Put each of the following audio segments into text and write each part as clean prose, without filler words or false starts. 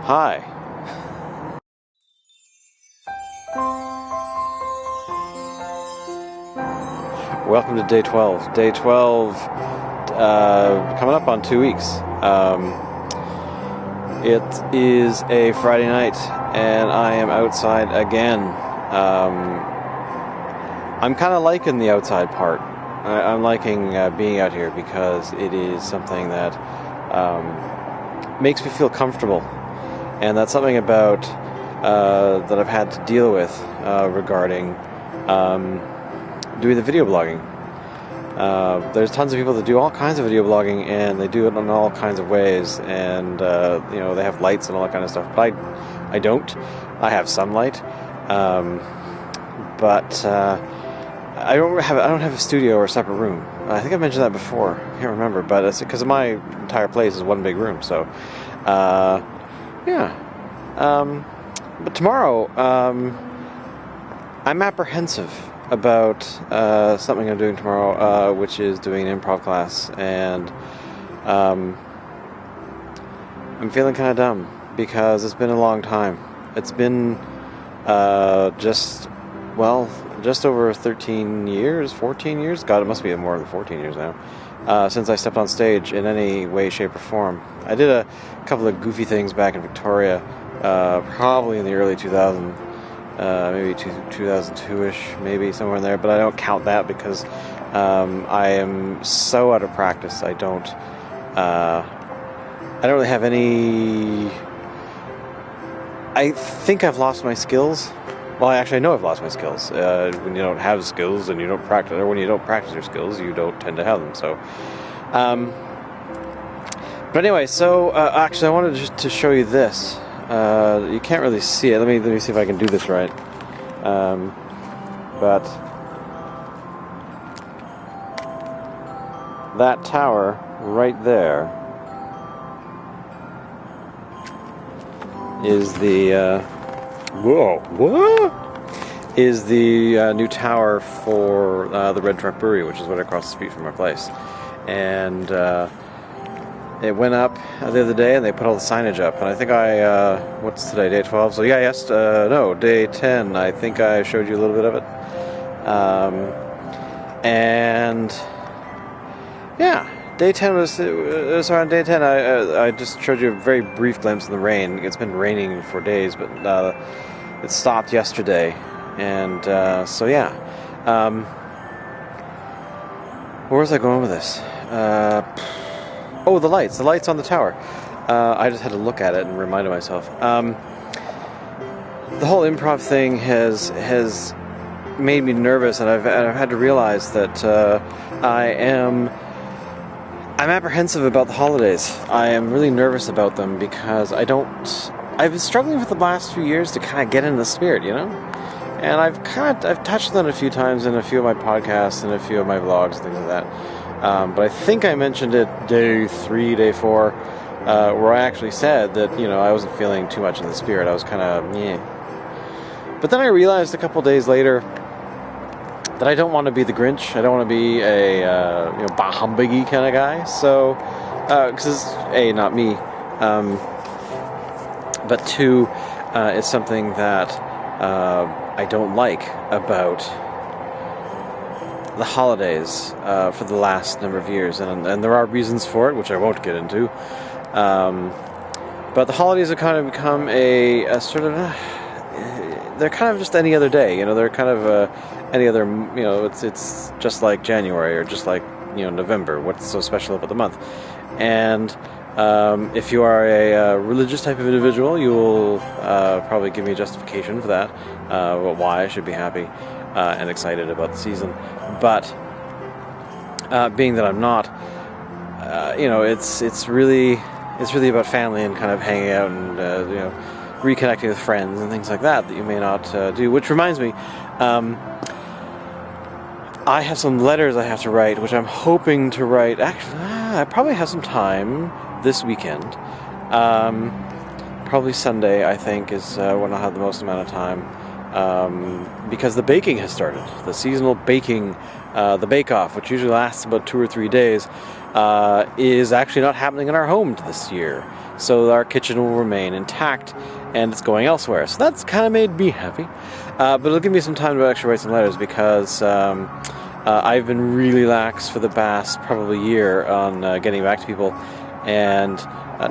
Hi. Welcome to day 12. Day 12, coming up on 2 weeks. It is a Friday night, and I am outside again. I'm kind of liking the outside part. I'm liking being out here because it is something that makes me feel comfortable. And that's something about that I've had to deal with regarding doing the video blogging. There's tons of people that do all kinds of video blogging, and they do it in all kinds of ways, and they have lights and all that kind of stuff. But I don't. I have some light, but I don't have a studio or a separate room. I think I mentioned that before. I can't remember, but it's because my entire place is one big room. So, yeah. But tomorrow, I'm apprehensive about something I'm doing tomorrow, which is doing an improv class, and I'm feeling kind of dumb because it's been a long time. It's been just over 13 years, 14 years. God, it must be more than 14 years now since I stepped on stage in any way, shape, or form. I did a couple of goofy things back in Victoria, probably in the early 2000s. Maybe 2002-ish, maybe somewhere in there, but I don't count that because I am so out of practice. I don't really have any. I think I've lost my skills. Well, actually, I know I've lost my skills. When you don't have skills and you don't practice, or when you don't practice your skills, you don't tend to have them. So, but anyway, so actually, I wanted just to show you this. You can't really see it. Let me see if I can do this right. But that tower right there is the is the new tower for the Red Truck Brewery, which is right across the street from our place, and it went up the other day, and they put all the signage up. And I think what's today, day 12? So yeah, day 10. I think I showed you a little bit of it. And yeah, day 10 was around day 10. I just showed you a very brief glimpse of the rain. It's been raining for days, but it stopped yesterday. And so yeah. Where was I going with this? Oh, the lights on the tower. I just had to look at it and reminded myself. The whole improv thing has made me nervous, and I've had to realize that I'm apprehensive about the holidays. I am really nervous about them because I've been struggling for the last few years to kind of get in the spirit, and I've touched on it a few times in a few of my podcasts and a few of my vlogs and things like that. But I think I mentioned it day 3, day 4, where I actually said that, I wasn't feeling too much in the spirit. I was kind of, yeah. But then I realized a couple days later that I don't want to be the Grinch. I don't want to be a, bah humbuggy kind of guy. So, because A, not me, but 2, it's something that I don't like about the holidays for the last number of years, and there are reasons for it, which I won't get into. But the holidays have kind of become a sort of they're kind of just any other day. They're kind of any other. It's just like January or just like November. What's so special about the month? And if you are a religious type of individual, you will probably give me a justification for that, why I should be happy and excited about the season. But being that I'm not, it's really about family and kind of hanging out and reconnecting with friends and things like that you may not do. Which reminds me, I have some letters I have to write, which I'm hoping to write. Actually, I probably have some time this weekend. Probably Sunday, I think, is when I'll have the most amount of time. Because the baking has started. The seasonal baking, the bake-off, which usually lasts about 2 or 3 days, is actually not happening in our home this year. so our kitchen will remain intact, and it's going elsewhere. So that's kind of made me happy. But it'll give me some time to actually write some letters, because I've been really lax for the past probably year on getting back to people, and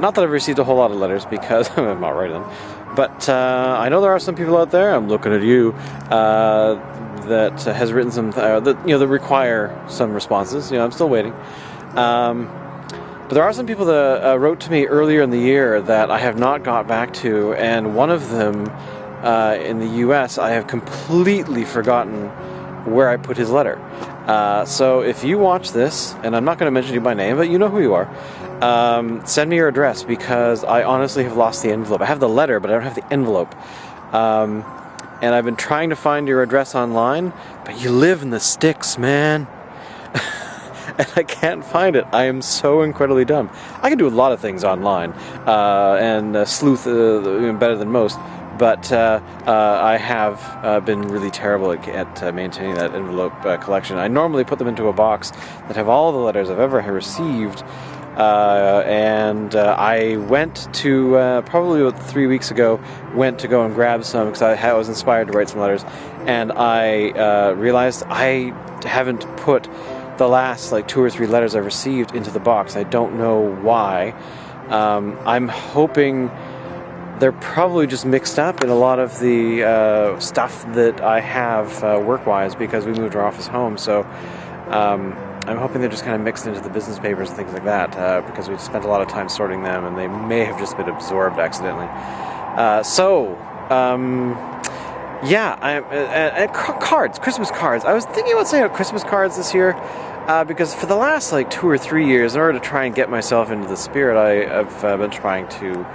not that I've received a whole lot of letters, because I'm not writing them, but I know there are some people out there, I'm looking at you, that has written some, that require some responses. I'm still waiting. But there are some people that wrote to me earlier in the year that I have not got back to, and one of them in the U.S., I have completely forgotten where I put his letter. So if you watch this, and I'm not going to mention you by name, but you know who you are, send me your address, because I honestly have lost the envelope. I have the letter, but I don't have the envelope. And I've been trying to find your address online, but you live in the sticks, man. And I can't find it. I am so incredibly dumb. I can do a lot of things online, and sleuth better than most, but I have been really terrible at maintaining that envelope collection. I normally put them into a box that have all the letters I've ever received, and I went to, probably about 3 weeks ago, went to go and grab some, because I was inspired to write some letters, and I realized I haven't put the last 2 or 3 letters I've received into the box. I don't know why. I'm hoping they're probably just mixed up in a lot of the stuff that I have work-wise, because we moved our office home, so I'm hoping they're just kind of mixed into the business papers and things like that, because we spent a lot of time sorting them, and they may have just been absorbed accidentally. Yeah, cards, Christmas cards. I was thinking about sending out Christmas cards this year, because for the last 2 or 3 years, in order to try and get myself into the spirit, I've been trying to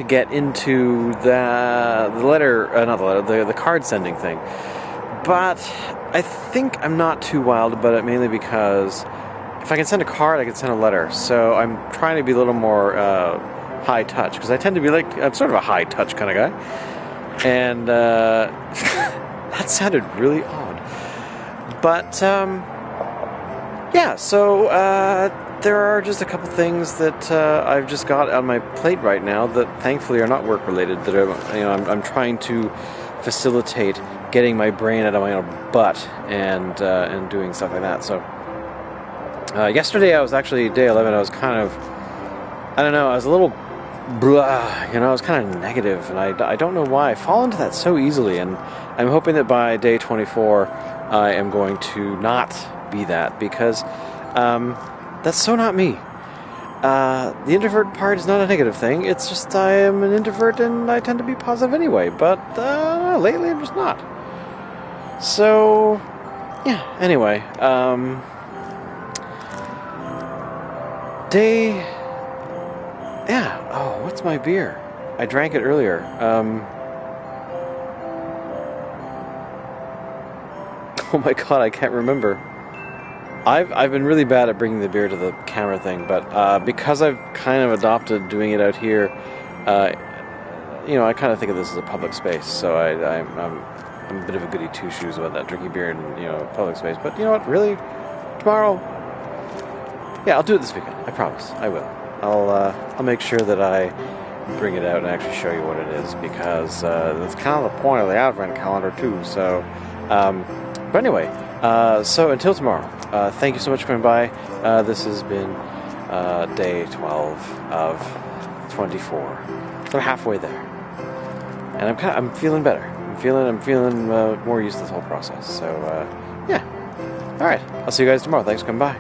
get into the card sending thing. But I think I'm not too wild about it, mainly because if I can send a card, I can send a letter. So I'm trying to be a little more high touch, because I tend to be I'm sort of a high touch kind of guy. And that sounded really odd. But yeah, so there are just a couple things that I've just got on my plate right now that thankfully are not work related, that I'm trying to facilitate getting my brain out of my own butt and doing stuff like that. So yesterday, I was actually day 11. I was kind of, I don't know, I was a little blah, I was kind of negative, and I don't know why. I fall into that so easily, and I'm hoping that by day 24 I am going to not be that, because that's so not me. The introvert part is not a negative thing. It's just I am an introvert, and I tend to be positive anyway, but lately I'm just not. So yeah, anyway, oh, what's my beer? I drank it earlier. Oh my god, I can't remember. I've been really bad at bringing the beer to the camera thing, but because I've kind of adopted doing it out here, I kind of think of this as a public space, so I'm a bit of a goody two-shoes about that, drinking beer in public space. But you know what? Really, tomorrow, yeah, I'll do it this weekend. I promise, I will. I'll make sure that I bring it out and actually show you what it is, because that's kind of the point of the Advent calendar too. So, but anyway, so until tomorrow, thank you so much for coming by. This has been day 12 of 24. So I'm halfway there, and I'm feeling better. I'm feeling more used to this whole process. So yeah, all right. I'll see you guys tomorrow. Thanks for coming by.